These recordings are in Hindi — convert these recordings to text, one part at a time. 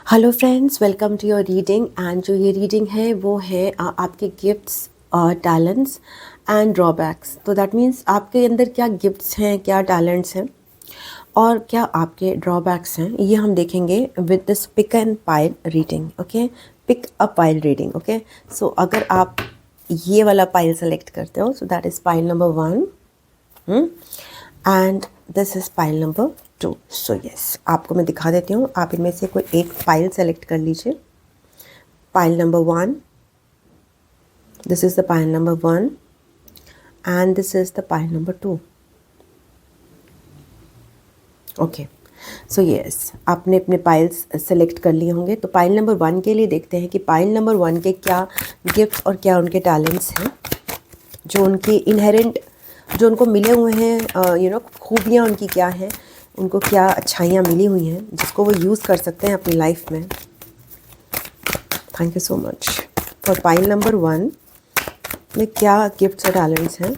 Hello friends, welcome to your reading. And जो ये रीडिंग है वो है आपके गिफ्ट्स, टैलेंट्स एंड ड्रॉबैक्स। तो दैट मीन्स आपके अंदर क्या गिफ्ट्स हैं, क्या टैलेंट्स हैं और क्या आपके ड्रॉबैक्स हैं, ये हम देखेंगे with this pick and pile reading. Okay, pick a pile reading. Okay, so अगर आप ये वाला पाइल सेलेक्ट करते हो, so that is pile number 1 and this is pile number 2। So yes, आपको मैं दिखा देती हूँ। आप इनमें से कोई एक पाइल सेलेक्ट कर लीजिए। Pile number 1, this is the pile number 1 and this is the pile number 2। Okay, so yes, आपने अपने पाइल्स सेलेक्ट कर लिए होंगे। तो पाइल नंबर 1 के लिए देखते हैं कि पाइल नंबर 1 के क्या गिफ्ट्स और क्या उनके टैलेंट्स हैं, जो उनके इनहेरेंट, जो उनको मिले हुए हैं, खूबियाँ उनकी क्या हैं, उनको क्या अच्छाइयाँ मिली हुई हैं जिसको वो यूज़ कर सकते हैं अपनी लाइफ में। Thank you so much. For pile number 1 में क्या गिफ्ट्स और टैलेंट्स हैं।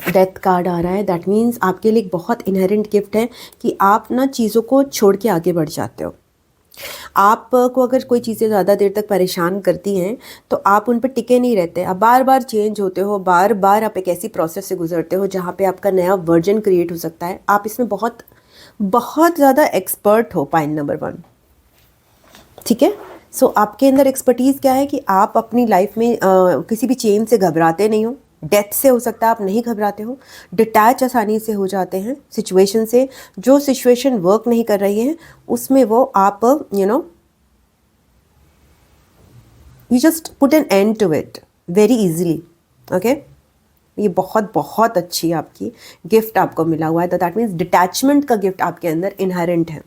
डेथ कार्ड आ रहा है। दैट मीन्स आपके लिए एक बहुत इनहेरेंट गिफ्ट है कि आप ना चीज़ों को छोड़ के आगे बढ़ जाते हो। आपको अगर कोई चीज़ें ज़्यादा देर तक परेशान करती हैं तो आप उन पर टिके नहीं रहते। आप बार बार चेंज होते हो, बार बार आप एक ऐसी प्रोसेस से गुजरते हो जहाँ पे आपका नया वर्जन क्रिएट हो सकता है। आप इसमें बहुत बहुत ज़्यादा एक्सपर्ट हो, पाइल नंबर 1। ठीक है, सो आपके अंदर एक्सपर्टीज़ क्या है कि आप अपनी लाइफ में किसी भी चेंज से घबराते नहीं हो। डेथ से हो सकता है आप नहीं घबराते हो, डिटैच आसानी से हो जाते हैं सिचुएशन से। जो सिचुएशन वर्क नहीं कर रही है उसमें वो आप you just put an end to it very easily. Okay, ये बहुत बहुत अच्छी आपकी गिफ्ट आपको मिला हुआ है। तो दैट मीन्स डिटैचमेंट का गिफ्ट आपके अंदर इनहेरेंट है।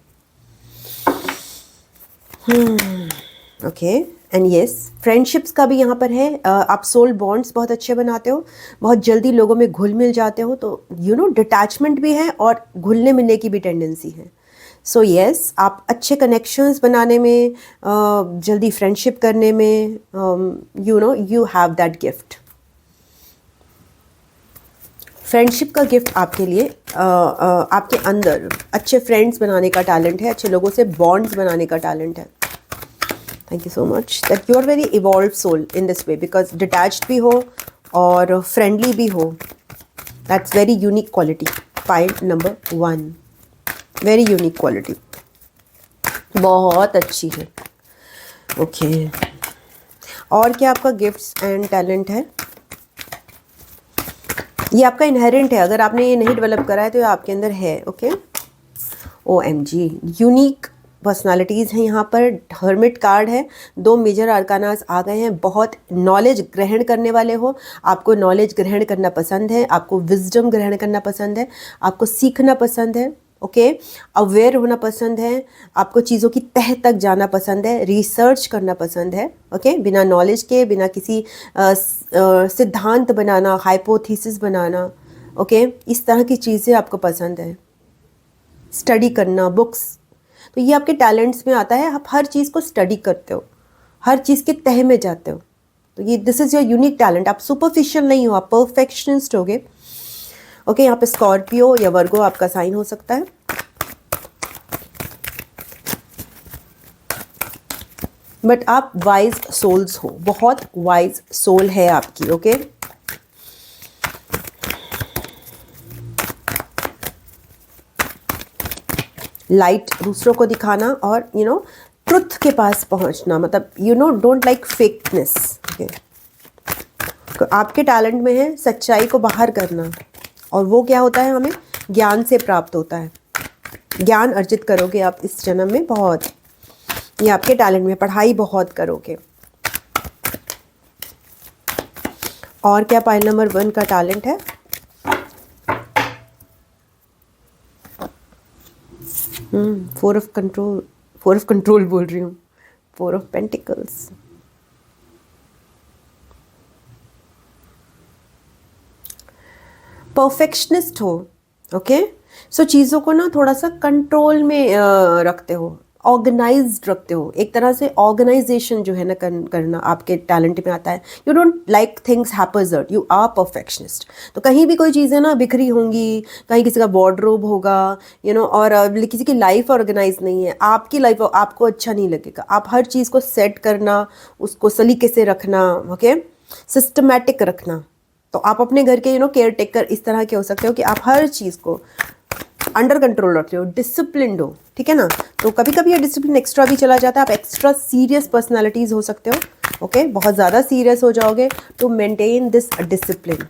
ओके, एंड यस, फ्रेंडशिप्स का भी यहाँ पर है। आप सोल बॉन्ड्स बहुत अच्छे बनाते हो, बहुत जल्दी लोगों में घुल मिल जाते हो। तो डिटैचमेंट भी है और घुलने मिलने की भी टेंडेंसी है। सो यस, आप अच्छे कनेक्शंस बनाने में, जल्दी फ्रेंडशिप करने में, you have that gift. Friendship का गिफ्ट आपके लिए, आपके अंदर अच्छे फ्रेंड्स बनाने का टैलेंट है, अच्छे लोगों से बॉन्ड्स बनाने का टैलेंट है। Thank you so much that you are very evolve soul in this way, because detached भी हो और फ्रेंडली भी हो। That's very unique quality. Pile number 1, very unique quality, बहुत अच्छी है। ओके, और क्या आपका गिफ्ट्स एंड टैलेंट है? ये आपका इनहेरेंट है। अगर आपने ये नहीं डेवलप करा है तो ये आपके अंदर है। ओके, OMG, यूनिक पर्सनालिटीज़ हैं यहाँ पर। हर्मिट कार्ड है, 2 मेजर आर्कानास आ गए हैं। बहुत नॉलेज ग्रहण करने वाले हो, आपको नॉलेज ग्रहण करना पसंद है, आपको विजडम ग्रहण करना पसंद है, आपको सीखना पसंद है। ओके, अवेयर होना पसंद है, आपको चीज़ों की तह तक जाना पसंद है, रिसर्च करना पसंद है। ओके, बिना नॉलेज के, बिना किसी सिद्धांत बनाना, हाइपोथेसिस बनाना। ओके, इस तरह की चीज़ें आपको पसंद है। स्टडी करना, बुक्स, तो ये आपके टैलेंट्स में आता है। आप हर चीज़ को स्टडी करते हो, हर चीज़ के तह में जाते हो। तो ये this is your unique talent. आप सुपरफिशियल नहीं हो, आप परफेक्शनिस्ट होगे। ओके, यहाँ पे स्कॉर्पियो या वर्गो आपका साइन हो सकता है। बट आप वाइज सोल्स हो, बहुत वाइज सोल है आपकी। ओके, लाइट दूसरों को दिखाना और ट्रुथ के पास पहुंचना, मतलब डोंट लाइक फेकनेस। ओके, तो आपके टैलेंट में है सच्चाई को बाहर करना, और वो क्या होता है, हमें ज्ञान से प्राप्त होता है। ज्ञान अर्जित करोगे आप इस जन्म में बहुत, ये आपके टैलेंट में। पढ़ाई बहुत करोगे। और क्या पाइल नंबर 1 का टैलेंट है? फोर ऑफ कंट्रोल बोल रही हूँ, 4 ऑफ पेंटिकल्स। परफेक्शनिस्ट हो। ओके, सो चीज़ों को ना थोड़ा सा कंट्रोल में रखते हो, ऑर्गेनाइज्ड रखते हो, एक तरह से ऑर्गेनाइजेशन जो है ना करना आपके टैलेंट में आता है। You don't like things haphazard, you are perfectionist. तो कहीं भी कोई चीज़ें ना बिखरी होंगी, कहीं किसी का वार्डरोब होगा, और किसी की लाइफ ऑर्गेनाइज नहीं है, आपकी लाइफ आपको अच्छा नहीं लगेगा। आप हर चीज़ को सेट करना, उसको सलीके से रखना, ओके, सिस्टमैटिक रखना। तो आप अपने घर के केयर टेकर इस तरह के हो सकते हो कि आप हर चीज़ को अंडर कंट्रोल रखते हो, डिसिप्लिन्ड हो, ठीक है ना। तो कभी कभी ये डिसिप्लिन एक्स्ट्रा भी चला जाता है, आप एक्स्ट्रा सीरियस पर्सनालिटीज़ हो सकते हो, ओके, बहुत ज़्यादा सीरियस हो जाओगे to maintain this discipline.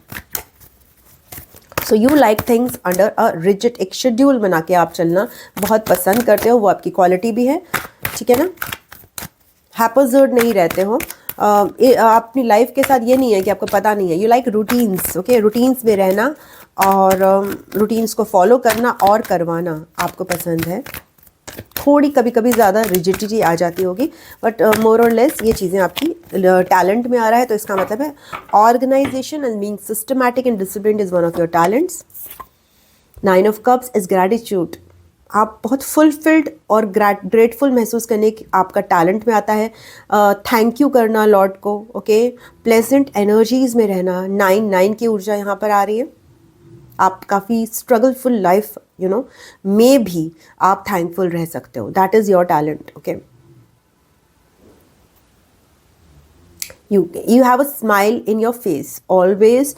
So you like things under a rigid, एक शेड्यूल बना के आप चलना बहुत पसंद करते हो, वो आपकी क्वालिटी भी है, ठीक है ना। हैपजर्ड नहीं रहते हो। अपनी लाइफ के साथ ये नहीं है कि आपको पता नहीं है, you like routines, okay, routines में रहना और रूटीन्स को फॉलो करना और करवाना आपको पसंद है। थोड़ी कभी कभी ज़्यादा रिजिडिटी आ जाती होगी, बट मोर और लेस ये चीज़ें आपकी टैलेंट में आ रहा है, तो इसका मतलब है organisation and being systematic and disciplined is one of your talents. 9 of cups is gratitude, आप बहुत फुलफिल्ड और ग्रेटफुल महसूस करने की आपका टैलेंट में आता है। थैंक यू करना लॉर्ड को, ओके, प्लेजेंट एनर्जीज़ में रहना, 9 की ऊर्जा यहाँ पर आ रही है। आप काफ़ी स्ट्रगलफुल लाइफ में भी आप थैंकफुल रह सकते हो, that is your talent, okay. You have a smile in your face always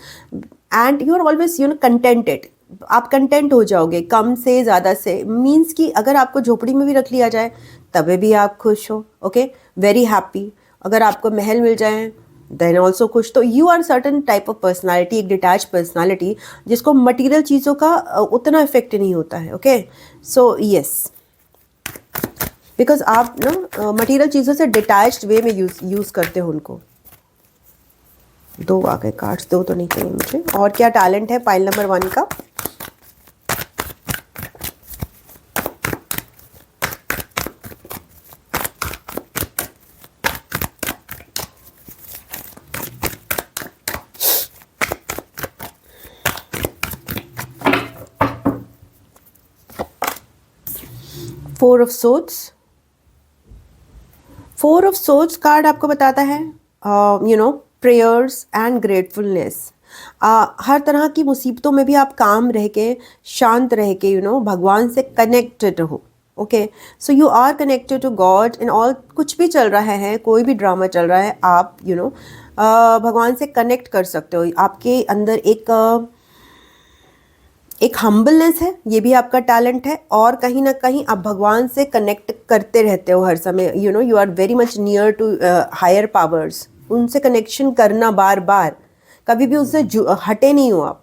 and you are always contented, आप कंटेंट हो जाओगे कम से ज़्यादा से, मीन्स कि अगर आपको झोपड़ी में भी रख लिया जाए तभी भी आप खुश हो, ओके, वेरी हैप्पी। अगर आपको महल मिल जाए देन ऑल्सो खुश। तो you are certain type of personality, एक डिटैच पर्सनालिटी जिसको मटीरियल चीज़ों का उतना इफेक्ट नहीं होता है, ओके। सो यस, बिकॉज आप ना मटीरियल चीज़ों से डिटैच्ड वे में यूज़ करते हो उनको। 2 आ गए कार्ड्स, 2 तो नहीं चाहिए मुझे। और क्या टैलेंट है पाइल नंबर 1 का? फोर ऑफ सोर्ड्स कार्ड आपको बताता है प्रेयर्स एंड ग्रेटफुलनेस। हर तरह की मुसीबतों में भी आप काम रह के, शांत रह के भगवान से कनेक्टेड हो, okay. So you are connected to God in all, कुछ भी चल रहा है, कोई भी ड्रामा चल रहा है, आप भगवान से कनेक्ट कर सकते हो। आपके अंदर एक हम्बलनेस है, ये भी आपका टैलेंट है, और कहीं ना कहीं आप भगवान से कनेक्ट करते रहते हो हर समय। You are very much near to higher powers, उनसे कनेक्शन करना बार बार, कभी भी उससे हटे नहीं हो आप।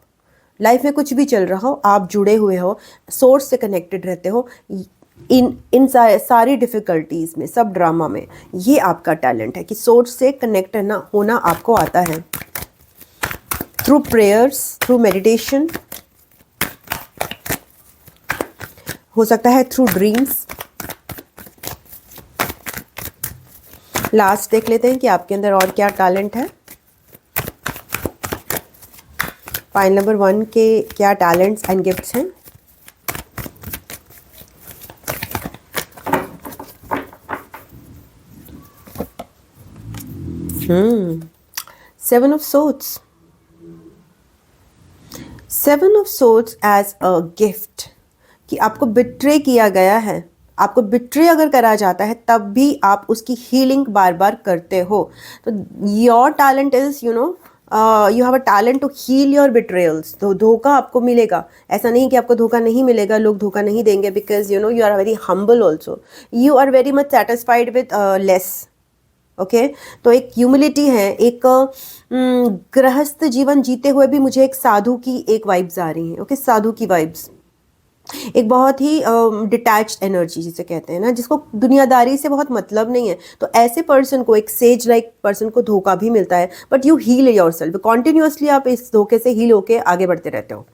लाइफ में कुछ भी चल रहा हो, आप जुड़े हुए हो, सोर्स से कनेक्टेड रहते हो इन सारी डिफ़िकल्टीज़ में, सब ड्रामा में। ये आपका टैलेंट है कि सोर्स से कनेक्ट होना आपको आता है थ्रू प्रेयर्स, थ्रू मेडिटेशन, हो सकता है थ्रू ड्रीम्स। लास्ट देख लेते हैं कि आपके अंदर और क्या टैलेंट है। पाइल नंबर 1 के क्या टैलेंट्स एंड गिफ्ट्स हैं? Seven of swords as a gift, कि आपको बिट्रे किया गया है, आपको बिट्रे अगर करा जाता है तब भी आप उसकी हीलिंग बार बार करते हो। तो your talent is you have a talent to heal your betrayals. तो धोखा आपको मिलेगा, ऐसा नहीं कि आपको धोखा नहीं मिलेगा, लोग धोखा नहीं देंगे, because you are very humble also, you are very much satisfied with less, okay. तो एक ह्यूमिलिटी है, एक गृहस्थ जीवन जीते हुए भी मुझे एक साधु की एक वाइब्स आ रही हैं, ओके, साधु की वाइब्स, एक बहुत ही डिटैच्ड एनर्जी जिसे कहते हैं ना, जिसको दुनियादारी से बहुत मतलब नहीं है। तो ऐसे पर्सन को, एक सेज लाइक पर्सन को धोखा भी मिलता है, but you heal yourself continuously, आप इस धोखे से हील होके आगे बढ़ते रहते हो,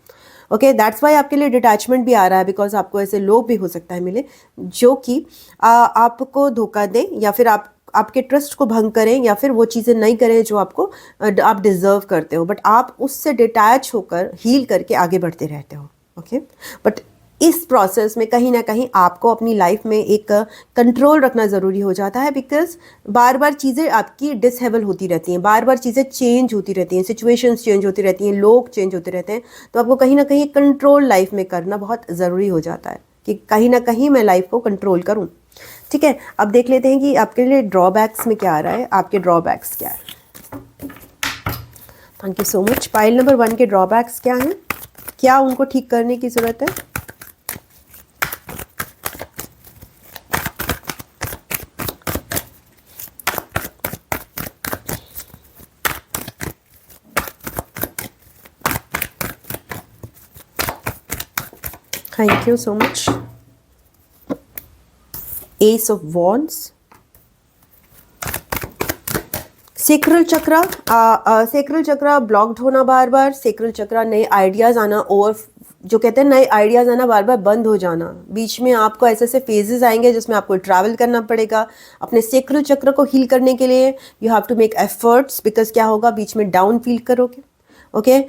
ओके। दैट्स वाई आपके लिए डिटैचमेंट भी आ रहा है, बिकॉज आपको ऐसे लोग भी हो सकता है मिले जो कि आपको धोखा दें, या फिर आपके ट्रस्ट को भंग करें, या फिर वो चीज़ें नहीं करें जो आप डिज़र्व करते हो, बट आप उससे डिटैच होकर हील करके आगे बढ़ते रहते हो, ओके। बट इस प्रोसेस में कहीं ना कहीं आपको अपनी लाइफ में एक कंट्रोल रखना ज़रूरी हो जाता है, बिकॉज बार बार चीज़ें आपकी डिसेबल होती रहती हैं, बार बार चीज़ें चेंज होती रहती हैं, सिचुएशंस चेंज होती रहती हैं, लोग चेंज होते रहते हैं। तो आपको कहीं ना कहीं कंट्रोल लाइफ में करना बहुत ज़रूरी हो जाता है कि कहीं ना कहीं मैं लाइफ को कंट्रोल करूँ। ठीक है, अब देख लेते हैं कि आपके लिए ड्रॉबैक्स में क्या आ रहा है, आपके ड्रॉबैक्स क्या है। Thank you so much. Pile number 1 के ड्रॉबैक्स क्या हैं, क्या उनको ठीक करने की ज़रूरत है। Thank you so much. Ace of Wands. Sacral chakra, sacral chakra blocked होना बार बार, सेक्रल चक्रा नए आइडियाज़ आना, और जो कहते हैं नए आइडियाज़ आना बार बार बंद हो जाना। बीच में आपको ऐसे ऐसे फेजेस आएंगे जिसमें आपको ट्रैवल करना पड़ेगा अपने सेक्रल चक्र को हील करने के लिए। You have to make efforts, because क्या होगा, बीच में डाउन फील करोगे। ओके,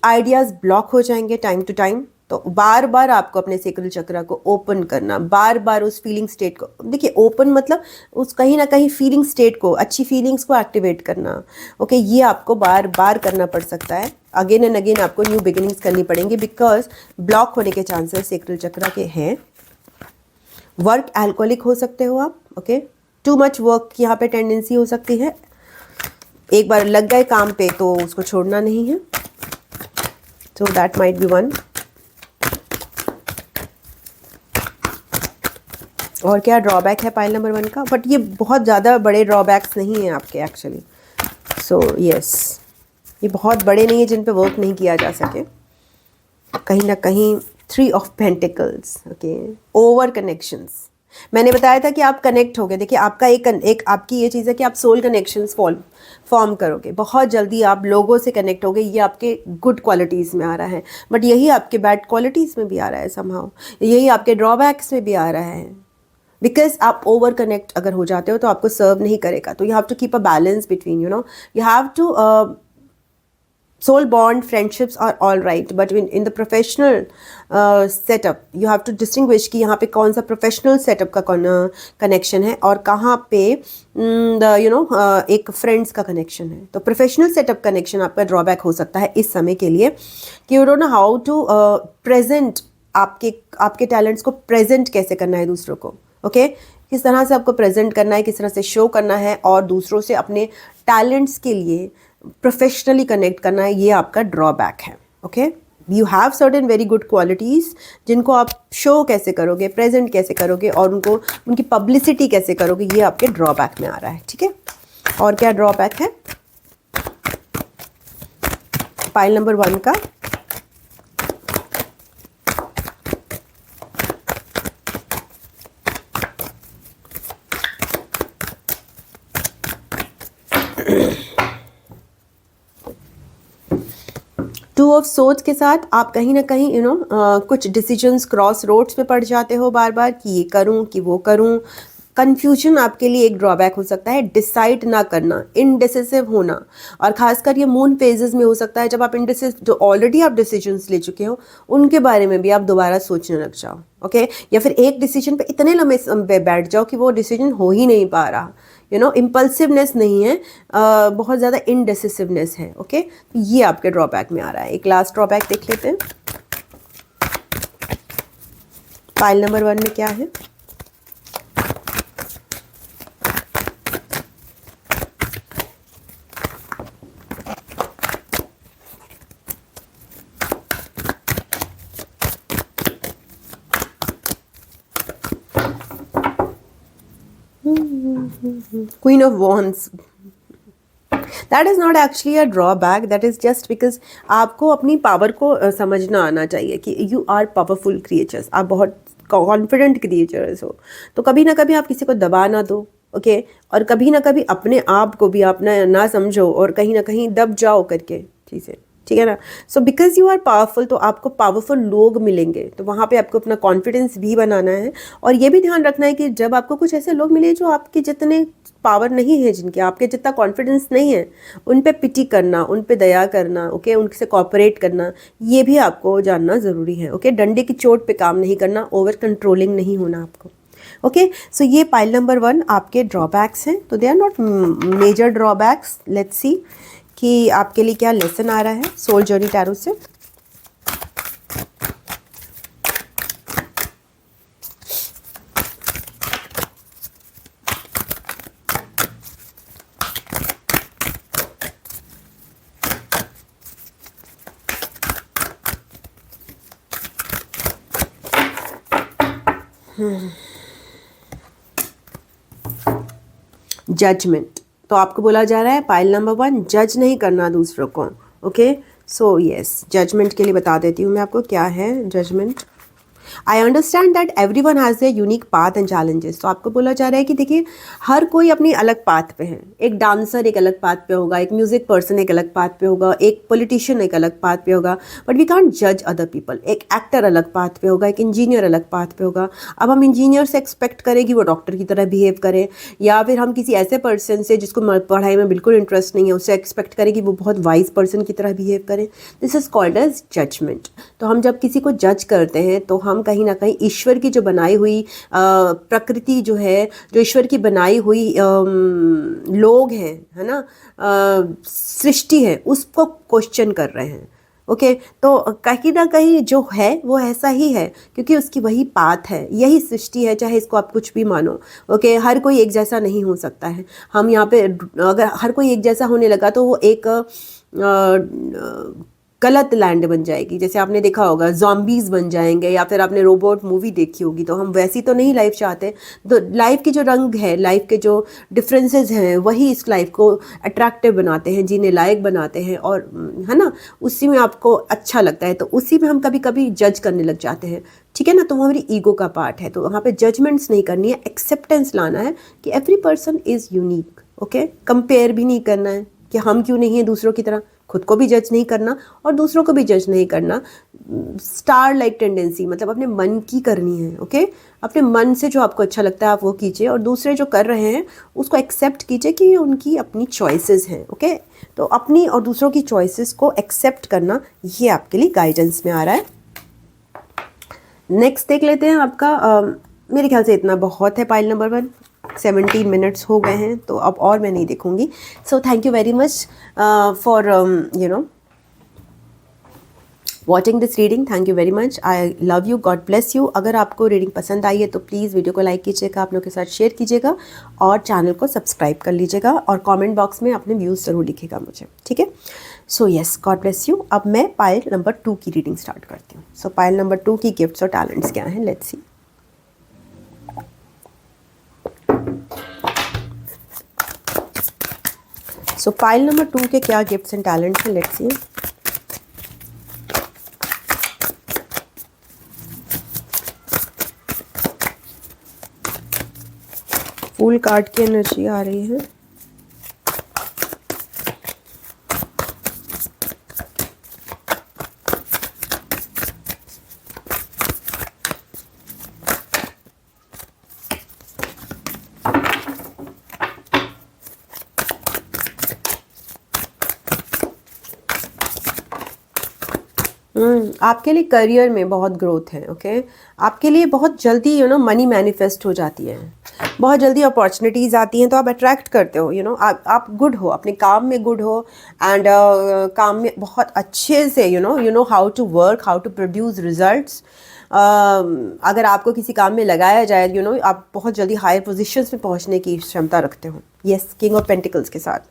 आइडियाज़ ब्लॉक हो जाएंगे टाइम टू टाइम। तो बार बार आपको अपने सेक्रल चक्र को ओपन करना, बार बार उस फीलिंग स्टेट को, देखिए ओपन मतलब उस कहीं ना कहीं फीलिंग स्टेट को, अच्छी फीलिंग्स को एक्टिवेट करना। ओके, ये आपको बार बार करना पड़ सकता है, अगेन एंड अगेन आपको न्यू बिगिनिंग्स करनी पड़ेंगी, बिकॉज ब्लॉक होने के चांसेस सेक्रल चक्र के हैं। वर्क एल्कोहलिक हो सकते हो आप। ओके, टू मच वर्क यहाँ पे टेंडेंसी हो सकती है। एक बार लग गए काम पे तो उसको छोड़ना नहीं है, so that might be one. और क्या ड्रॉबैक है पाइल नंबर 1 का, बट ये बहुत ज़्यादा बड़े ड्रॉबैक्स नहीं हैं आपके एक्चुअली। सो यस, ये बहुत बड़े नहीं है जिन पे वर्क नहीं किया जा सके। कहीं ना कहीं 3 of pentacles. Okay, over connections. मैंने बताया था कि आप कनेक्ट हो गए। देखिए आपका एक आपकी ये चीज़ है कि आप सोल कनेक्शंस फॉर्म करोगे, बहुत जल्दी आप लोगों से कनेक्ट हो गए। ये आपके गुड क्वालिटीज़ में आ रहा है, बट यही आपके बैड क्वालिटीज़ में भी आ रहा है समहाउ, यही आपके ड्रॉबैक्स में भी आ रहा है। बिकॉज आप ओवर कनेक्ट अगर हो जाते हो तो आपको सर्व नहीं करेगा। तो you have to keep a balance between, you know, you have to soul bond friendships are all right, but in the professional setup you have to distinguish कि यहाँ पे कौन सा professional setup का connection है और कहाँ पे एक friends का connection है। तो professional setup connection आपका drawback हो सकता है इस समय के लिए कि you don't know how to present आपके talents को present कैसे करना है दूसरों को। ओके, किस तरह से आपको प्रेजेंट करना है, किस तरह से शो करना है और दूसरों से अपने टैलेंट्स के लिए प्रोफेशनली कनेक्ट करना है, ये आपका ड्रॉबैक है। Okay, you have certain very good qualities जिनको आप शो कैसे करोगे, प्रेजेंट कैसे करोगे और उनकी पब्लिसिटी कैसे करोगे, ये आपके ड्रॉबैक में आ रहा है। ठीक है, और क्या ड्रॉबैक है पाइल नंबर 1 का। टू ऑफ सोर्ड्स के साथ आप कहीं ना कहीं कुछ डिसीजंस क्रॉस रोड्स पे पड़ जाते हो बार बार कि ये करूं कि वो करूं। कन्फ्यूजन आपके लिए एक ड्रॉबैक हो सकता है, डिसाइड ना करना, इनडिसिसिव होना, और खासकर ये मून फेजेस में हो सकता है जब आप इनडिसिसिव, जो ऑलरेडी आप डिसीजंस ले चुके हो उनके बारे में भी आप दोबारा सोचने लग जाओ। ओके, या फिर एक डिसीजन पे इतने लंबे बैठ जाओ कि वो डिसीजन हो ही नहीं पा रहा। इम्पल्सिवनेस नहीं है, बहुत ज़्यादा इनडिसिसिवनेस है। ओके, तो ये आपके ड्रॉबैक में आ रहा है। एक लास्ट ड्रॉबैक देख लेते हैं पाइल नंबर 1 में क्या है। Queen of Wands. That is not actually a drawback. That is just because आपको अपनी पावर को समझना आना चाहिए कि you are powerful creatures. आप बहुत कॉन्फिडेंट क्रिएचर्स हो, तो कभी ना कभी आप किसी को दबा ना दो। ओके, और कभी ना कभी अपने आप को भी आप ना समझो और कहीं ना कहीं दब जाओ करके चीज़ें। ठीक है ना। So because you are powerful, तो आपको पावरफुल लोग मिलेंगे, तो वहाँ पे आपको अपना कॉन्फिडेंस भी बनाना है। और ये भी ध्यान रखना है कि जब आपको कुछ ऐसे लोग मिले जो आपके जितने पावर नहीं है, जिनके आपके जितना कॉन्फिडेंस नहीं है, उन पे पिटी करना, उन पे दया करना, ओके, उनसे कॉपरेट करना, ये भी आपको जानना ज़रूरी है। ओके, डंडे की चोट पे काम नहीं करना, ओवर कंट्रोलिंग नहीं होना आपको। ओके, सो ये पाइल नंबर 1 आपके ड्रॉबैक्स हैं, तो they are not major drawbacks. Let's see कि आपके लिए क्या लेसन आ रहा है सोल जर्नी टैरो से। जजमेंट, तो आपको बोला जा रहा है पाइल नंबर 1, जज नहीं करना दूसरों को। ओके, सो यस, जजमेंट के लिए बता देती हूँ मैं आपको क्या है judgement. I understand that every one has their unique path and challenges. तो आपको बोला जा रहा है कि देखिए, हर कोई अपनी अलग पाथ पे है। एक डांसर एक अलग पाथ पे होगा, एक म्यूजिक पर्सन एक अलग पाथ पे होगा, एक पॉलिटिशियन एक अलग पाथ पे होगा, बट वी कांट जज अदर पीपल। एक एक्टर अलग पाथ पे होगा, एक इंजीनियर अलग पाथ पे होगा। अब हम इंजीनियर से एक्सपेक्ट करें कि वो डॉक्टर की तरह बिहेव करे, या फिर हम किसी ऐसे पर्सन से जिसको पढ़ाई में बिल्कुल इंटरेस्ट नहीं है, उससे एक्सपेक्ट करें कि वो बहुत वाइज पर्सन की तरह बिहेव करे। This is called as judgement. तो हम जब किसी को जज करते हैं तो हम कहीं ना कहीं ईश्वर की जो बनाई हुई प्रकृति जो है, जो ईश्वर की बनाई हुई लोग हैं, है ना, सृष्टि है, उसको क्वेश्चन कर रहे हैं। ओके, तो कहीं ना कहीं जो है वो ऐसा ही है, क्योंकि उसकी वही पाथ है, यही सृष्टि है, चाहे इसको आप कुछ भी मानो। ओके, हर कोई एक जैसा नहीं हो सकता है। हम यहाँ पे अगर हर कोई एक जैसा होने लगा तो वो एक गलत लैंड बन जाएगी। जैसे आपने देखा होगा ज़ॉम्बीज़ बन जाएंगे, या फिर आपने रोबोट मूवी देखी होगी। तो हम वैसी तो नहीं लाइफ चाहते। तो लाइफ की जो रंग है, लाइफ के जो डिफरेंसेस हैं, वही इस लाइफ को अट्रैक्टिव बनाते हैं, जीने लायक बनाते हैं, और है ना, उसी में आपको अच्छा लगता है, तो उसी में हम कभी कभी जज करने लग जाते हैं। ठीक है ना, तो वो हमारी ईगो का पार्ट है। तो वहाँ पे जजमेंट्स नहीं करनी है, एक्सेप्टेंस लाना है कि every person is unique. Okay, compare भी नहीं करना है कि हम क्यों नहीं हैं दूसरों की तरह, खुद को भी जज नहीं करना और दूसरों को भी जज नहीं करना। स्टार लाइक टेंडेंसी मतलब अपने मन की करनी है। ओके, अपने मन से जो आपको अच्छा लगता है आप वो कीजिए, और दूसरे जो कर रहे हैं उसको एक्सेप्ट कीजिए कि उनकी अपनी चॉइसेस हैं। ओके, तो अपनी और दूसरों की चॉइसेस को एक्सेप्ट करना, ये आपके लिए गाइडेंस में आ रहा है। नेक्स्ट देख लेते हैं आपका। मेरे ख्याल से इतना बहुत है पाइल नंबर 1। 17 मिनट्स हो गए हैं, तो अब और मैं नहीं देखूंगी। So thank you very much for watching this reading. Thank you very much, I love you, God bless you. अगर आपको रीडिंग पसंद आई है तो प्लीज़ वीडियो को लाइक कीजिएगा, आप लोगों के साथ शेयर कीजिएगा, और चैनल को सब्सक्राइब कर लीजिएगा, और कमेंट बॉक्स में अपने व्यूज़ ज़रूर लिखिएगा मुझे। ठीक है, so yes, God bless you. अब मैं पाइल नंबर 2 की रीडिंग स्टार्ट करती हूँ। सो पाइल नंबर 2 की गिफ्ट्स और टैलेंट्स क्या हैं, let's see. So pile number 2 के क्या गिफ्ट्स एंड टैलेंट्स हैं, लेट्स सी। फूल कार्ड की एनर्जी आ रही है। आपके लिए करियर में बहुत ग्रोथ है। ओके, आपके लिए बहुत जल्दी मनी मैनिफेस्ट हो जाती है, बहुत जल्दी अपॉर्चुनिटीज़ आती हैं, तो आप अट्रैक्ट करते हो। आप गुड हो, अपने काम में गुड हो, एंड काम में बहुत अच्छे से you know how to work, how to produce results. अगर आपको किसी काम में लगाया जाए, आप बहुत जल्दी हायर पोजीशंस में पहुंचने की क्षमता रखते हो। यस, किंग ऑफ पेंटिकल्स के साथ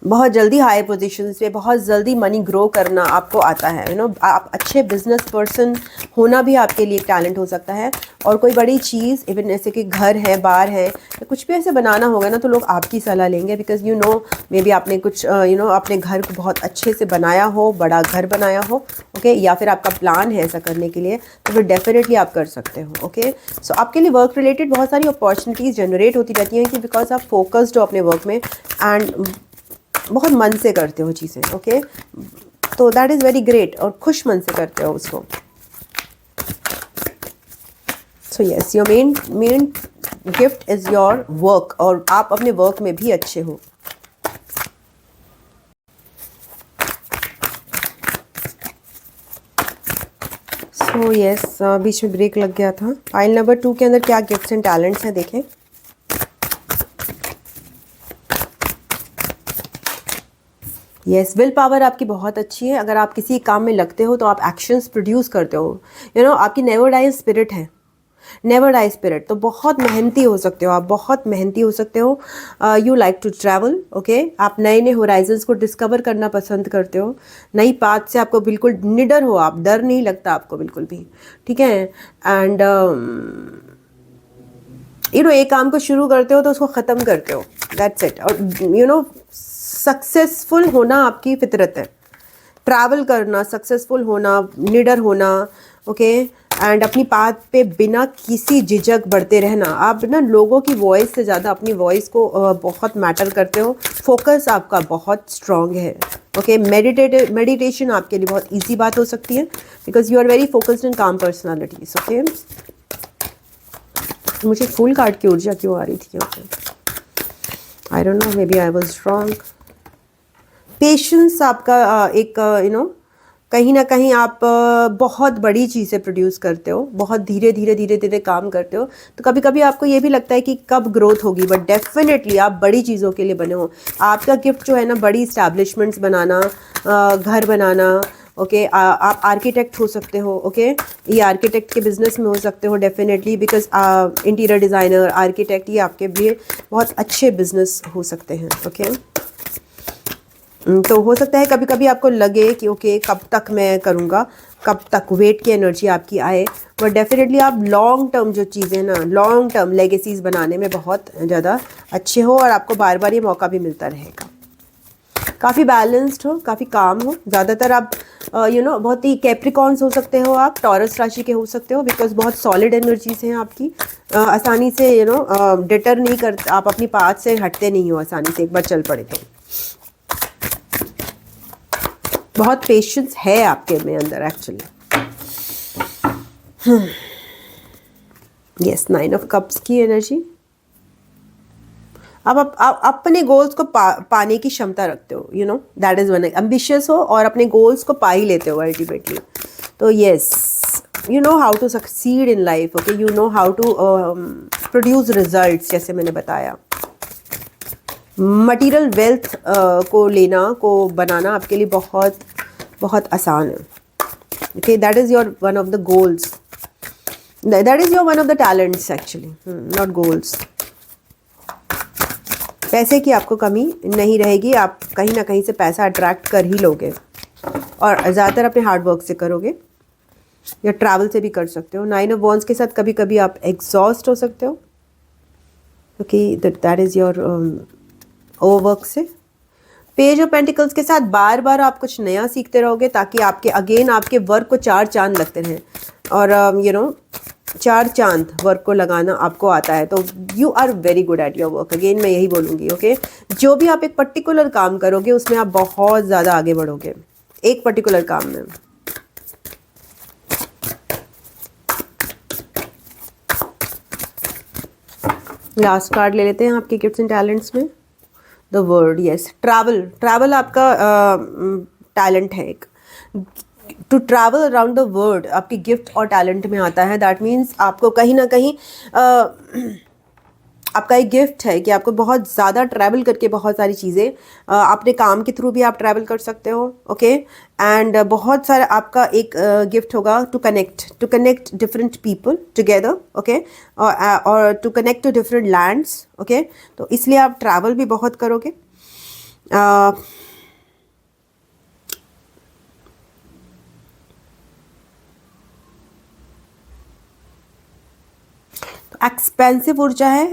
बहुत जल्दी हाई पोजीशंस पे बहुत जल्दी मनी ग्रो करना आपको आता है। आप अच्छे बिजनेस पर्सन होना भी आपके लिए एक टैलेंट हो सकता है। और कोई बड़ी चीज़ इवन ऐसे कि घर है, बार है, या कुछ भी ऐसे बनाना होगा ना, तो लोग आपकी सलाह लेंगे, बिकॉज मे बी आपने कुछ अपने घर को बहुत अच्छे से बनाया हो, बड़ा घर बनाया हो। ओके, या फिर आपका प्लान है ऐसा करने के लिए, तो फिर डेफिनेटली आप कर सकते हो। ओके, सो आपके लिए वर्क रिलेटेड बहुत सारी अपॉर्चुनिटीज़ जनरेट होती रहती हैं, कि बिकॉज आप फोकस्ड हो अपने वर्क में, एंड बहुत मन से करते हो चीज़ें। ओके, तो दैट इज़ वेरी ग्रेट, और खुश मन से करते हो उसको। So yes, your main gift is your work, और आप अपने वर्क में भी अच्छे हो। सो यस, बीच में ब्रेक लग गया था। पाइल नंबर 2 के अंदर क्या गिफ्ट्स एंड टैलेंट्स हैं देखें। यस, विल पावर आपकी बहुत अच्छी है। अगर आप किसी काम में लगते हो तो आप एक्शंस प्रोड्यूस करते हो। आपकी नेवर डाई स्पिरिट है, नेवर डाई स्पिरिट। तो बहुत मेहनती हो सकते हो आप, बहुत मेहनती हो सकते हो। You like to travel, okay. आप नए नए होराइजन्स को डिस्कवर करना पसंद करते हो। नई पाथ से आपको बिल्कुल निडर हो आप, डर नहीं लगता आपको बिल्कुल भी, ठीक है। एंड एक काम को शुरू करते हो तो उसको ख़त्म करते हो, दैट्स इट। और सक्सेसफुल होना आपकी फितरत है। ट्रैवल करना, सक्सेसफुल होना, निडर होना, ओके। एंड अपनी बात पे बिना किसी झिझक बढ़ते रहना। आप ना लोगों की वॉइस से ज़्यादा अपनी वॉइस को बहुत मैटर करते हो। फोकस आपका बहुत स्ट्रॉन्ग है, ओके। मेडिटेशन आपके लिए बहुत इजी बात हो सकती है, because you are very focused and calm personalities, okay. मुझे फुल कार्ड की ऊर्जा क्यों आ रही थी यहाँ पे? I don't know, maybe I was wrong. Patience आपका एक कहीं ना कहीं आप बहुत बड़ी चीज़ें प्रोड्यूस करते हो, बहुत धीरे धीरे काम करते हो। तो कभी कभी आपको ये भी लगता है कि कब ग्रोथ होगी, बट डेफिनेटली आप बड़ी चीज़ों के लिए बने हो। आपका गिफ्ट जो है ना, बड़ी इस्टेब्लिशमेंट्स बनाना, घर बनाना, ओके। आप आर्किटेक्ट हो सकते हो, ओके। ये आर्किटेक्ट के बिजनेस में हो सकते हो definitely, because interior designer, architect, ये आपके लिए बहुत अच्छे बिजनेस हो सकते हैं, ओके। तो हो सकता है कभी कभी आपको लगे कि ओके कब तक मैं करूँगा, कब तक वेट की एनर्जी आपकी आए, बट डेफिनेटली आप लॉन्ग टर्म जो चीज़ें ना, लॉन्ग टर्म लेगेसीज बनाने में बहुत ज़्यादा अच्छे हो, और आपको बार बार ये मौका भी मिलता रहेगा। काफ़ी बैलेंस्ड हो, काफ़ी काम हो। ज़्यादातर आप बहुत ही कैप्रिकॉन्स हो सकते हो, आप टॉरस राशि के हो सकते हो, बिकॉज बहुत सॉलिड एनर्जीज हैं आपकी। आसानी से डिटर नहीं करते आप, अपनी पाथ से हटते नहीं हो आसानी से, एक बार चल पड़े तो। बहुत पेशेंस है आपके में अंदर एक्चुअली। यस, 9 ऑफ कप्स की एनर्जी। अब आप अपने गोल्स को पाने की क्षमता रखते हो, दैट इज वन। एम्बिशियस हो और अपने गोल्स को पा ही लेते हो अल्टीमेटली। तो yes, you know how to succeed in life, okay. You know how to produce results, जैसे मैंने बताया। मटीरियल वेल्थ को लेना, को बनाना आपके लिए बहुत बहुत आसान है, okay. That is your one of the goals, that is your one of the talents actually, not goals. पैसे की आपको कमी नहीं रहेगी, आप कहीं ना कहीं से पैसा अट्रैक्ट कर ही लोगे, और ज़्यादातर अपने हार्ड वर्क से करोगे, या ट्रैवल से भी कर सकते हो। 9 ऑफ वॉन्ड्स के साथ कभी कभी आप एग्जॉस्ट हो सकते हो, okay. That is your overwork से। पेज ऑफ पेंटिकल्स के साथ बार बार आप कुछ नया सीखते रहोगे, ताकि आपके वर्क को 4 चांद लगते रहें, और 4 चांद वर्क को लगाना आपको आता है। तो you are very good at your work, again मैं यही बोलूँगी, ओके। जो भी आप एक पर्टिकुलर काम करोगे उसमें आप बहुत ज़्यादा आगे बढ़ोगे, एक पर्टिकुलर काम में। लास्ट कार्ड ले लेते हैं आपके गिफ्ट्स एंड टैलेंट्स में, द वर्ड। यस, ट्रैवल आपका टैलेंट है एक। To travel around the world आपकी गिफ्ट और टैलेंट में आता है। दैट मीन्स आपको कहीं ना कहीं आपका एक गिफ्ट है कि आपको बहुत ज़्यादा ट्रैवल करके बहुत सारी चीज़ें अपने काम के थ्रू भी आप ट्रैवल कर सकते हो, ओके। एंड बहुत सारा आपका एक गिफ्ट होगा to connect different people together, okay, और to connect to different lands, okay. तो इसलिए आप ट्रैवल भी बहुत करोगे। एक्सपेंसिव ऊर्जा है,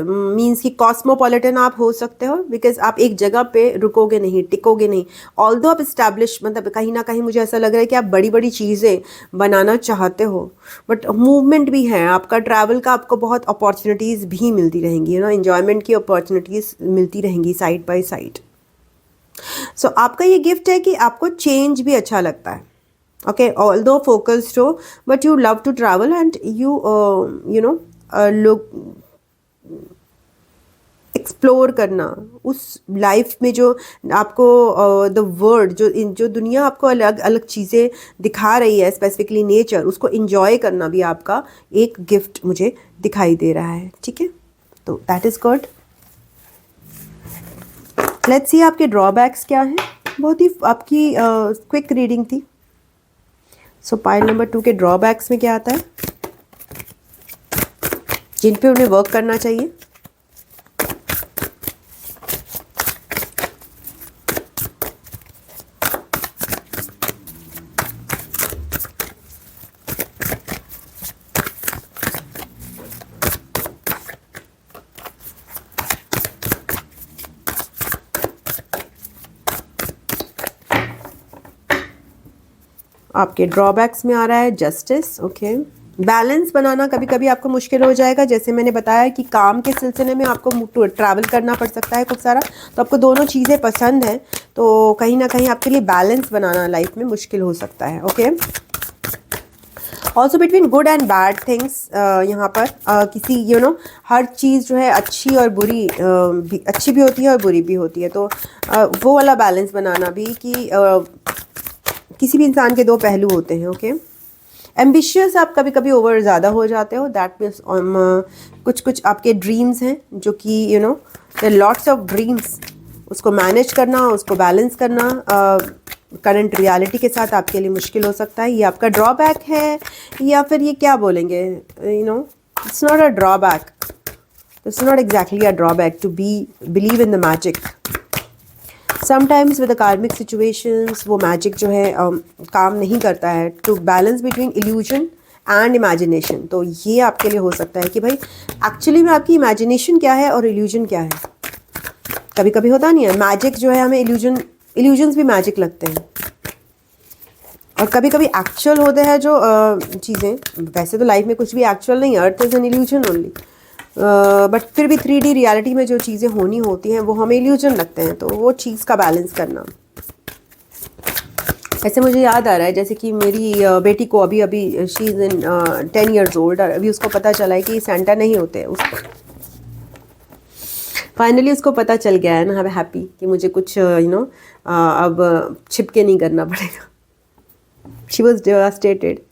मीन्स कि कॉस्मोपॉलिटन आप हो सकते हो, बिकॉज आप एक जगह पे रुकोगे नहीं, टिकोगे नहीं। ऑल्दो आप इस्टेब्लिश, मतलब कहीं ना कहीं मुझे ऐसा लग रहा है कि आप बड़ी बड़ी चीज़ें बनाना चाहते हो, बट मूवमेंट भी है आपका। ट्रैवल का आपको बहुत अपॉर्चुनिटीज़ भी मिलती रहेंगी, एंजॉयमेंट की अपॉर्चुनिटीज़ मिलती रहेंगी साइड बाय साइड, सो आपका ये गिफ्ट है कि आपको चेंज भी अच्छा लगता है, ओके, ऑल्दो फोकस्ड हो, but you love to travel and you you know look explore करना उस लाइफ में जो आपको द वर्ल्ड जो दुनिया आपको अलग अलग चीज़ें दिखा रही है, स्पेसिफिकली नेचर, उसको इन्जॉय करना भी आपका एक गिफ्ट मुझे दिखाई दे रहा है, ठीक है। तो that is good. Let's see आपके ड्रॉबैक्स क्या हैं। बहुत ही आपकी क्विक रीडिंग थी। सो पाइल नंबर 2 के ड्रॉबैक्स में क्या आता है जिन पे उन्हें वर्क करना चाहिए। आपके ड्रॉबैक्स में आ रहा है जस्टिस, ओके। बैलेंस बनाना कभी कभी आपको मुश्किल हो जाएगा, जैसे मैंने बताया कि काम के सिलसिले में आपको ट्रैवल करना पड़ सकता है खूब सारा, तो आपको दोनों चीज़ें पसंद हैं, तो कहीं ना कहीं आपके लिए बैलेंस बनाना लाइफ में मुश्किल हो सकता है, okay. Also between good and bad things, यहाँ पर किसी हर चीज़ जो है अच्छी और बुरी अच्छी भी होती है और बुरी भी होती है, तो वो वाला बैलेंस बनाना भी कि किसी भी इंसान के दो पहलू होते हैं, ओके। एम्बिशियस आप कभी कभी ओवर ज़्यादा हो जाते हो, दैट मीन्स कुछ कुछ आपके ड्रीम्स हैं जो कि देयर लॉट्स ऑफ ड्रीम्स, उसको मैनेज करना, उसको बैलेंस करना करंट रियलिटी के साथ आपके लिए मुश्किल हो सकता है। ये आपका ड्रॉबैक है, या फिर ये क्या बोलेंगे, it's not a drawback, it's not exactly a drawback to believe in the magic. Sometimes with the karmic situations वो मैजिक जो है काम नहीं करता है, to balance between illusion and imagination. तो ये आपके लिए हो सकता है कि भाई एक्चुअली में आपकी इमेजिनेशन क्या है और इल्यूजन क्या है। कभी कभी होता नहीं है, मैजिक जो है हमें इल्यूजन्स भी मैजिक लगते हैं, और कभी कभी एक्चुअल होते हैं जो चीज़ें। वैसे तो लाइफ में कुछ भी एक्चुअल नहीं है, earth is an illusion only, but फिर भी 3D रियलिटी में जो चीज़ें होनी होती हैं वो हमें इल्यूजन लगते हैं, तो वो चीज़ का बैलेंस करना। ऐसे मुझे याद आ रहा है जैसे कि मेरी बेटी को अभी she is in 10 years old, अभी उसको पता चला है कि सेंटा नहीं होते, उसको फाइनली उसको पता चल गया है ना, हैप्पी कि मुझे कुछ अब छिपके नहीं करना पड़ेगा। She was devastated.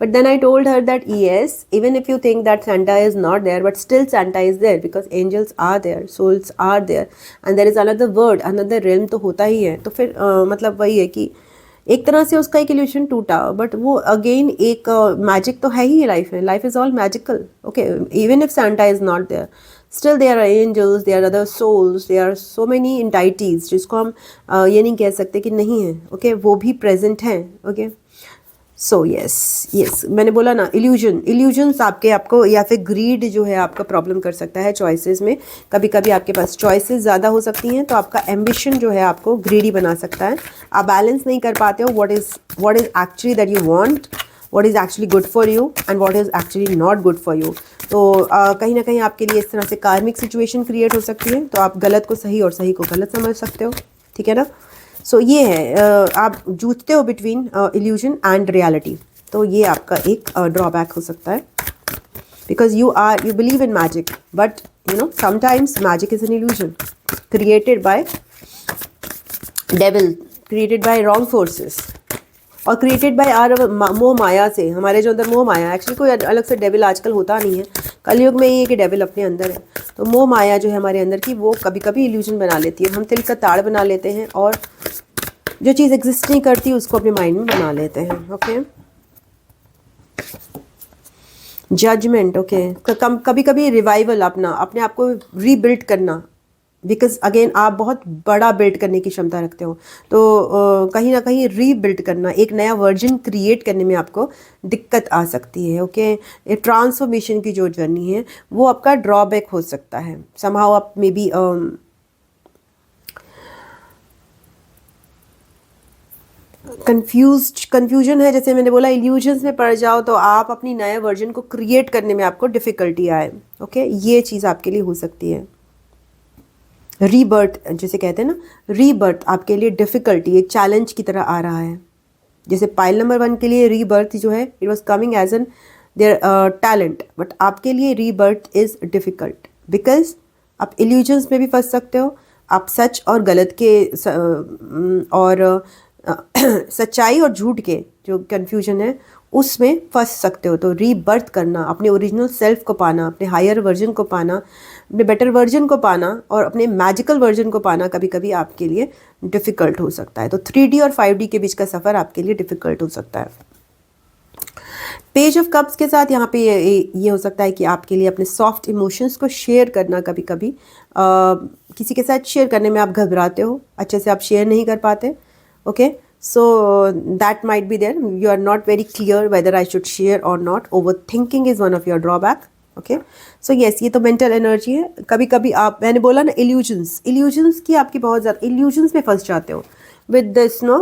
But then I told her that yes, even if you think that Santa is not there, but still Santa is there because angels are there, souls are there, and there is another world, another realm तो होता ही है। तो फिर मतलब वही है कि एक तरह से उसका एक इल्यूशन टूटा, बट वो अगेन एक मैजिक तो है ही लाइफ में, life is all magical, okay. Even if Santa is not there, still there are angels, there are other souls, there are so many entities जिसको हम ये नहीं कह सकते कि नहीं है, ओके, वो भी प्रेजेंट हैं, ओके। सो यस मैंने बोला ना, इल्यूजन्स आपको या फिर ग्रीड जो है आपका प्रॉब्लम कर सकता है चॉइसेस में। कभी कभी आपके पास चॉइसेस ज़्यादा हो सकती हैं, तो आपका एम्बिशन जो है आपको ग्रीडी बना सकता है। आप बैलेंस नहीं कर पाते हो what is actually that you want, what is actually good for you and what is actually not good for you. तो कहीं ना कहीं आपके लिए इस तरह से कार्मिक सिचुएशन क्रिएट हो सकती है, तो आप गलत को सही और सही को गलत समझ सकते हो, ठीक है ना। सो ये है आप जूझते हो बिटवीन इल्यूजन एंड रियलिटी, तो ये आपका एक ड्रॉबैक हो सकता है, because you believe in magic, but sometimes magic is an illusion created by devil, created by wrong forces, और क्रिएटेड बाय आर मोह माया से। हमारे जो अंदर मोह माया, एक्चुअली कोई अलग से डेविल आजकल होता नहीं है, कलयुग में ये है कि डेविल अपने अंदर है। तो मोह माया जो है हमारे अंदर की, वो कभी कभी इल्यूजन बना लेती है, हम तिल का ताड़ बना लेते हैं और जो चीज़ एग्जिस्ट नहीं करती उसको अपने माइंड में बना लेते हैं, ओके। Judgement, okay. कभी कभी रिवाइवल, अपने आप को रीबिल्ड करना, बिकॉज अगेन आप बहुत बड़ा बिल्ड करने की क्षमता रखते हो, तो कहीं ना कहीं रीबिल्ड करना, एक नया वर्जन क्रिएट करने में आपको दिक्कत आ सकती है, ओके। ट्रांसफॉर्मेशन की जो जर्नी है वो आपका ड्रॉबैक हो सकता है। समहाउ आप मे बी कन्फ्यूजन है, जैसे मैंने बोला इल्यूजन्स में पड़ जाओ तो आप अपनी नया वर्जन को क्रिएट करने में आपको डिफ़िकल्टी आए, ओके। ये चीज़ आपके लिए हो सकती है। रीबर्थ जिसे कहते हैं ना, रीबर्थ आपके लिए डिफ़िकल्टी, एक चैलेंज की तरह आ रहा है। जैसे पाइल नंबर 1 के लिए रीबर्थ जो है it was coming as an their talent, but आपके लिए रीबर्थ इज़ डिफ़िकल्ट बिकॉज आप इल्यूजन्स में भी फंस सकते हो, आप सच और गलत के और सच्चाई और झूठ के जो कन्फ्यूजन है उसमें फंस सकते हो। तो रीबर्थ करना, अपने ओरिजिनल सेल्फ को पाना, अपने हायर वर्जन को पाना, अपने बेटर वर्जन को पाना और अपने मैजिकल वर्जन को पाना कभी कभी आपके लिए डिफ़िकल्ट हो सकता है। तो 3D और 5D के बीच का सफ़र आपके लिए डिफ़िकल्ट हो सकता है। पेज ऑफ कप्स के साथ यहाँ पे ये हो सकता है कि आपके लिए अपने सॉफ्ट इमोशंस को शेयर करना कभी कभी किसी के साथ शेयर करने में आप घबराते हो, अच्छे से आप शेयर नहीं कर पाते। Okay, so that might be there, you are not very clear whether I should share or not, overthinking is one of your drawback. Okay, so yes, ये तो मेंटल एनर्जी है। कभी कभी आप, मैंने बोला ना इल्यूजन्स की आपकी बहुत ज़्यादा इल्यूजन्स में फंस जाते हो विद दिस नो,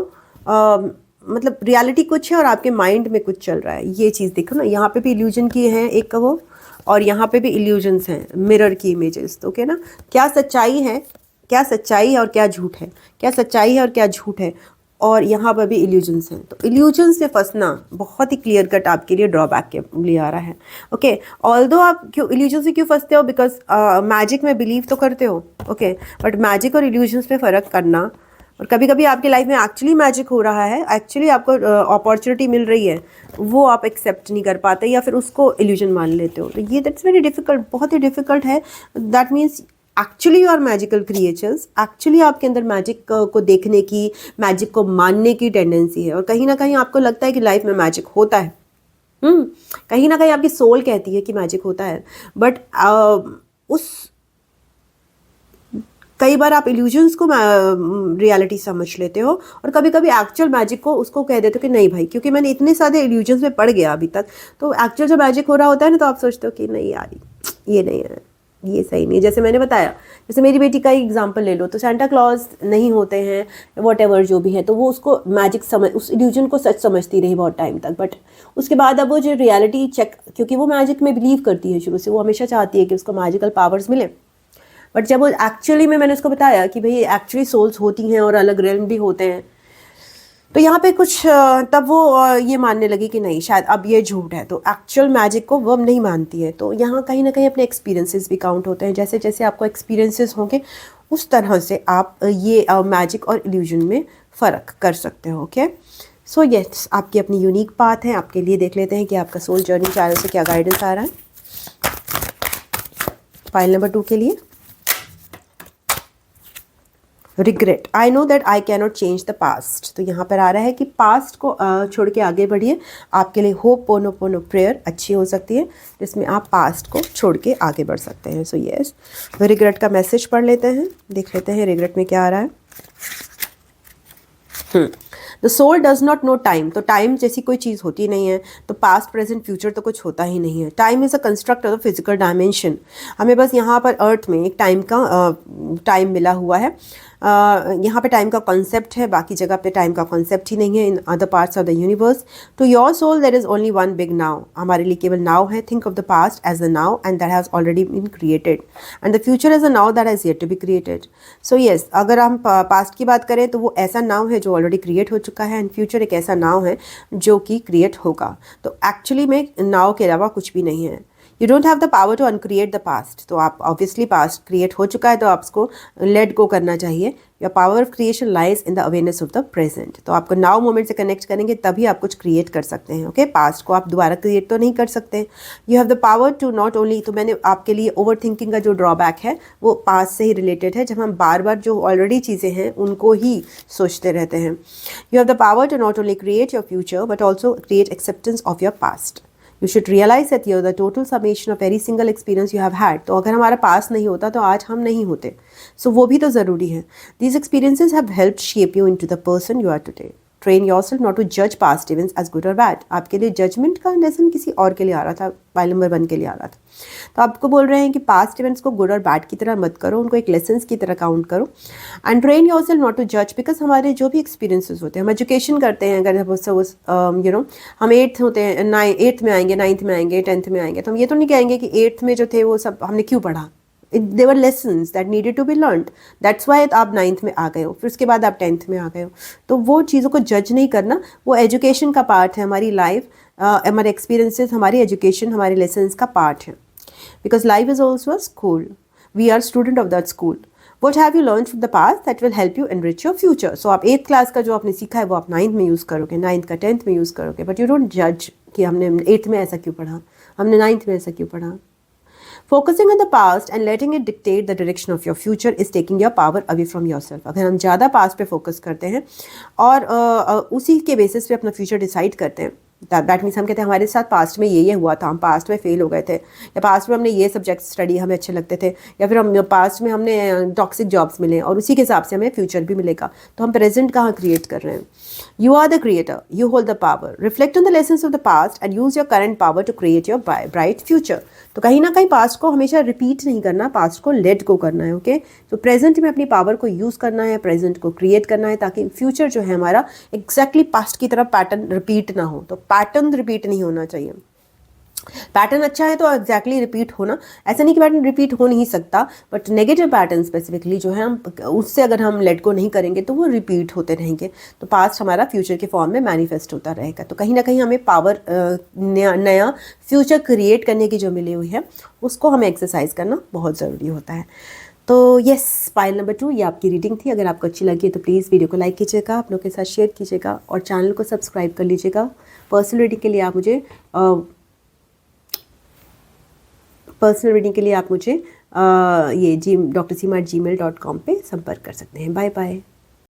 मतलब रियलिटी कुछ है और आपके माइंड में कुछ चल रहा है। ये चीज़ देखो ना, यहाँ पे भी इल्यूजन की है एक वो, और यहाँ पे भी इल्यूजन्स हैं, मिरर की इमेजेस। तो ओके ना, क्या सच्चाई है, क्या सच्चाई है और क्या झूठ है, क्या सच्चाई है और क्या झूठ है, और यहाँ पर भी इल्यूजन्स हैं। तो इल्यूजन्स में फंसना बहुत ही क्लियर कट आपके लिए ड्रॉबैक के लिए आ रहा है। ओके, ऑल्दो आप क्यों इल्यूजन से क्यों फंसते हो, बिकॉज मैजिक में बिलीव तो करते हो। ओके, बट मैजिक और इल्यूजन्स में फ़र्क करना, और कभी कभी आपकी लाइफ में एक्चुअली मैजिक हो रहा है, एक्चुअली आपको अपॉर्चुनिटी मिल रही है, वो आप एक्सेप्ट नहीं कर पाते या फिर उसको इल्यूजन मान लेते हो। तो ये दैट्स वेरी डिफ़िकल्ट, बहुत ही डिफ़िकल्ट है। That means actually you are magical creatures, actually आपके अंदर मैजिक को देखने की, मैजिक को मानने की टेंडेंसी है, और कहीं ना कहीं आपको लगता है कि लाइफ में मैजिक होता है। कहीं ना कहीं आपकी सोल कहती है कि मैजिक होता है, बट उस कई बार आप इल्यूजन्स को रियलिटी समझ लेते हो, और कभी कभी एक्चुअल मैजिक को उसको कह देते हो कि नहीं भाई, क्योंकि मैंने इतने सारे इल्यूजन्स में पड़ गया अभी तक, तो एक्चुअल जो मैजिक हो रहा होता है ना, तो आप सोचते हो कि नहीं यार ये नहीं है, ये सही नहीं है। जैसे मैंने बताया, जैसे मेरी बेटी का ही एग्जांपल ले लो, तो सेंटा क्लॉज नहीं होते हैं, वॉटेवर जो भी है, तो वो उसको मैजिक समझ, उस इल्यूजन को सच समझती रही बहुत टाइम तक, बट उसके बाद अब वो जो रियलिटी चेक, क्योंकि वो मैजिक में बिलीव करती है शुरू से, वो हमेशा चाहती है कि उसको मैजिकल पावर्स मिले, बट जब वो एक्चुअली में, मैंने उसको बताया कि भाई एक्चुअली सोल्स होती हैं और अलग रेल्म भी होते हैं, तो यहाँ पे कुछ तब वो ये मानने लगी कि नहीं, शायद अब ये झूठ है, तो एक्चुअल मैजिक को वो नहीं मानती है। तो यहाँ कहीं ना कहीं अपने एक्सपीरियंसेस भी काउंट होते हैं। जैसे जैसे आपको एक्सपीरियंसेस होंगे उस तरह से आप ये मैजिक और इल्यूजन में फ़र्क कर सकते हो। ओके, सो यस, आपकी अपनी यूनिक पाथ है। आपके लिए देख लेते हैं कि आपका सोल जर्नी चैनल से क्या गाइडेंस आ रहा है फाइल नंबर 2 के लिए। Regret, I know that I cannot change the past. तो यहाँ पर आ रहा है कि पास्ट को छोड़ के आगे बढ़िए। आपके लिए होप पोनो पोनो प्रेयर अच्छी हो सकती है, जिसमें आप पास्ट को छोड़ के आगे बढ़ सकते हैं। सो यस, रिग्रेट का मैसेज पढ़ लेते हैं, देख लेते हैं रिग्रेट में क्या आ रहा है। The soul does not know time. तो टाइम जैसी कोई चीज़ होती नहीं है, तो पास्ट प्रेजेंट फ्यूचर तो कुछ होता ही नहीं है। Time is a construct of the physical dimension. हमें बस यहाँ पर अर्थ में एक टाइम का टाइम मिला हुआ है, यहाँ पे टाइम का कॉन्सेप्ट है, बाकी जगह पे टाइम का कॉन्सेप्ट ही नहीं है in other parts of the universe. To your soul there is only one big now. हमारे लिए केवल नाउ है। Think of the past as a now and that has already been created, and the future is a now that has yet to be created. So yes, अगर हम पास्ट की बात करें तो वो ऐसा नाउ है जो ऑलरेडी क्रिएट हो चुका है, एंड फ्यूचर एक ऐसा नाउ है जो कि क्रिएट होगा। तो एक्चुअली में नाउ के अलावा कुछ भी नहीं है। You don't have the power to uncreate the past. तो आप ऑब्वियसली पास्ट क्रिएट हो चुका है, तो आप उसको लेट गो करना चाहिए। Your power of creation lies in the awareness of the present. तो आपको नाउ मोमेंट से कनेक्ट करेंगे तभी आप कुछ क्रिएट कर सकते हैं। ओके, पास्ट को आप दोबारा क्रिएट तो नहीं कर सकते। You have the power to not only, तो मैंने आपके लिए ओवर थिंकिंग का जो ड्रॉबैक है वो पास्ट से ही रिलेटेड है, जब हम बार बार जो ऑलरेडी चीज़ें हैं उनको ही सोचते रहते हैं। You have the power to not only create your future but also create acceptance of your past. You should realize that you're the total summation of every single experience you have had. तो अगर हमारा पास नहीं होता तो आज हम नहीं होते। So वो भी तो ज़रूरी है। These experiences have helped shape you into the person you are today. Train yourself not to judge past events as good or bad. आपके लिए जजमेंट का लेसन किसी और के लिए आ रहा था, फाइल नंबर 1 के लिए आ रहा था। तो आपको बोल रहे हैं कि पास्ट इवेंट्स को गुड और बैड की तरह मत करो, उनको एक लेसन्स की तरह काउंट करो। And train yourself not to जज, बिकॉज हमारे जो भी एक्सपीरियंसेस होते हैं, हम एजुकेशन करते हैं, अगर यू नो हम 8th होते हैं, 8th में आएंगे, 9th में आएंगे, 10th में आएंगे, तो हम ये तो नहीं कहेंगे कि 8th में जो थे वो सब हमने क्यों पढ़ा। They were lessons that needed to be learned, that's why आप 9th में आ गए हो, फिर उसके बाद आप 10th में आ गए हो। तो वो चीज़ों को जज नहीं करना, वो एजुकेशन का पार्ट है, हमारी लाइफ, हमारे एक्सपीरियंसेस हमारी एजुकेशन, हमारे लेसन्स का पार्ट है। Because life is also a school, we are student of that school. What have you learned from the past that will help you enrich your future? So आप 8th क्लास का जो आपने सीखा है वो आप 9th में यूज़ करोगे, 9th का 10th में यूज़ करोगे, बट यू डोंट जज कि हमने 8th में ऐसा क्यों पढ़ा, हमने 9th में ऐसा क्यों पढ़ा। Focusing on the past and letting it dictate the direction of your future is taking your power away from yourself. अगर हम ज़्यादा पास्ट पे फोकस करते हैं और उसी के बेसिस पे अपना फ्यूचर डिसाइड करते हैं, दैट मीन्स हम कहते हैं हमारे साथ पास्ट में ये हुआ था, हम पास्ट में फेल हो गए थे, या पास्ट में हमने ये सब्जेक्ट स्टडी हमें अच्छे लगते थे, या फिर हम पास्ट में हमने टॉक्सिक जॉब्स मिले और उसी के हिसाब से हमें फ्यूचर भी मिलेगा, तो हम प्रेजेंट कहाँ क्रिएट कर रहे हैं। You are the creator, you hold the power, reflect on the lessons of the past and use your current power to create your bright future. तो कहीं ना कहीं पास्ट को हमेशा रिपीट नहीं करना, पास्ट को लेट गो करना है, ओके। तो प्रेजेंट में अपनी पावर को यूज़ करना है, प्रेजेंट को क्रिएट करना है, ताकि फ्यूचर जो है हमारा एग्जैक्टली पास्ट की तरह पैटर्न रिपीट ना हो। तो पैटर्न रिपीट नहीं होना चाहिए। पैटर्न अच्छा है तो एग्जैक्टली रिपीट होना, ऐसा नहीं कि पैटर्न रिपीट हो नहीं सकता, बट नेगेटिव पैटर्न स्पेसिफिकली जो है हम उससे अगर हम लेट गो नहीं करेंगे तो वो रिपीट होते रहेंगे, तो पास्ट हमारा फ्यूचर के फॉर्म में मैनिफेस्ट होता रहेगा। तो कहीं ना कहीं हमें पावर नया फ्यूचर क्रिएट करने की जो मिली हुई है उसको हमें एक्सरसाइज करना बहुत ज़रूरी होता है। तो यस, पाइल नंबर 2 ये आपकी रीडिंग थी। अगर आपको अच्छी लगी है तो प्लीज़ वीडियो को लाइक कीजिएगा, अपनों के साथ शेयर कीजिएगा और चैनल को सब्सक्राइब कर लीजिएगा। पर्सनल रीडिंग के लिए आप मुझे ये drseema@gmail.com पे संपर्क कर सकते हैं। Bye bye.